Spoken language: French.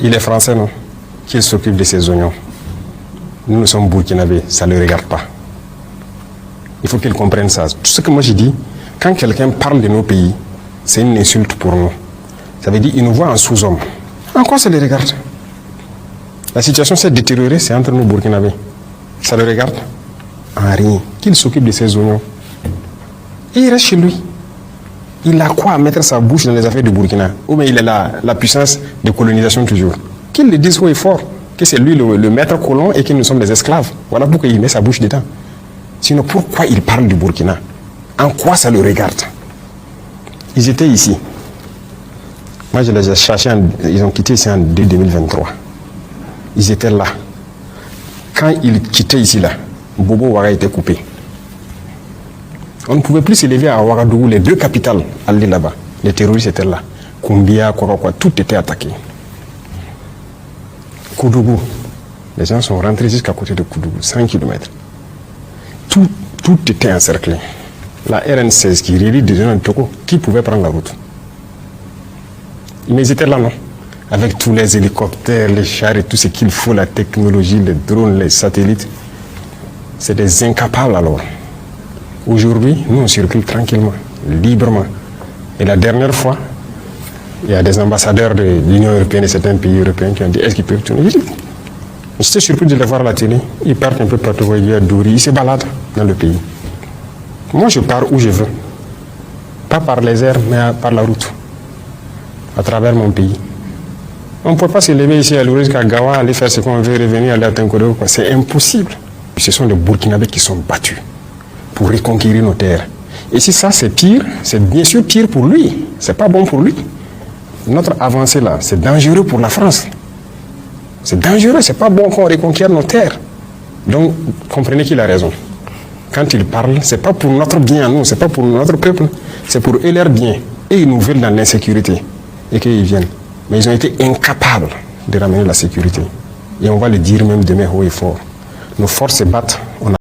Il est français, non? Qu'il s'occupe de ses oignons. Nous sommes burkinabés, ça ne le regarde pas. Il faut qu'ils comprennent ça. Tout ce que moi j'ai dit, quand quelqu'un parle de nos pays, c'est une insulte pour nous. Ça veut dire qu'il nous voit en sous-homme. En quoi ça les regarde? La situation s'est détériorée, c'est entre nous burkinabés. Ça le regarde? En rien. Qu'il s'occupe de ses oignons. Et il reste chez lui. Il a quoi à mettre sa bouche dans les affaires du Burkina? Ou bien il a la puissance de colonisation toujours. Qu'il le dise haut et fort, que c'est lui le maître colon et que nous sommes des esclaves. Voilà pourquoi il met sa bouche dedans. Sinon, pourquoi il parle du Burkina? En quoi ça le regarde? Ils étaient ici. Moi, je les ai cherchés, ils ont quitté ici en 2023. Ils étaient là. Quand ils quittaient ici, là, Bobo Ouaga était coupé. On ne pouvait plus s'élever à Ouagadougou, les deux capitales allaient là-bas. Les terroristes étaient là. Koumbia, Korokwa, tout était attaqué. Koudougou, les gens sont rentrés jusqu'à côté de Koudougou, 100 km. Tout était encerclé. La RN16 qui relie des gens de Toko, qui pouvait prendre la route? Mais ils étaient là, non? Avec tous les hélicoptères, les chars et tout ce qu'il faut, la technologie, les drones, les satellites. C'est des incapables alors. Aujourd'hui, nous on circule tranquillement, librement. Et la dernière fois, il y a des ambassadeurs de l'Union européenne et certains pays européens qui ont dit est-ce qu'ils peuvent tourner? J'étais surpris de les voir à la télé. Ils partent un peu partout, ils Douri, ils se baladent dans le pays. Moi je pars où je veux. Pas par les airs, mais par la route. À travers mon pays. On ne peut pas se lever ici à Louris, jusqu'à Gawa, aller faire ce qu'on veut, revenir, aller à Tinkodo. C'est impossible. Ce sont les Burkinabés qui sont battus pour reconquérir nos terres. Et si ça c'est pire, c'est bien sûr pire pour lui. C'est pas bon pour lui. Notre avancée là, c'est dangereux pour la France. C'est dangereux, c'est pas bon qu'on reconquiert nos terres. Donc, comprenez qu'il a raison. Quand il parle, c'est pas pour notre bien à nous, c'est pas pour notre peuple, c'est pour eux leur bien. Et ils nous veulent dans l'insécurité. Et qu'ils viennent. Mais ils ont été incapables de ramener la sécurité. Et on va le dire même demain haut et fort. Nos forces se battent.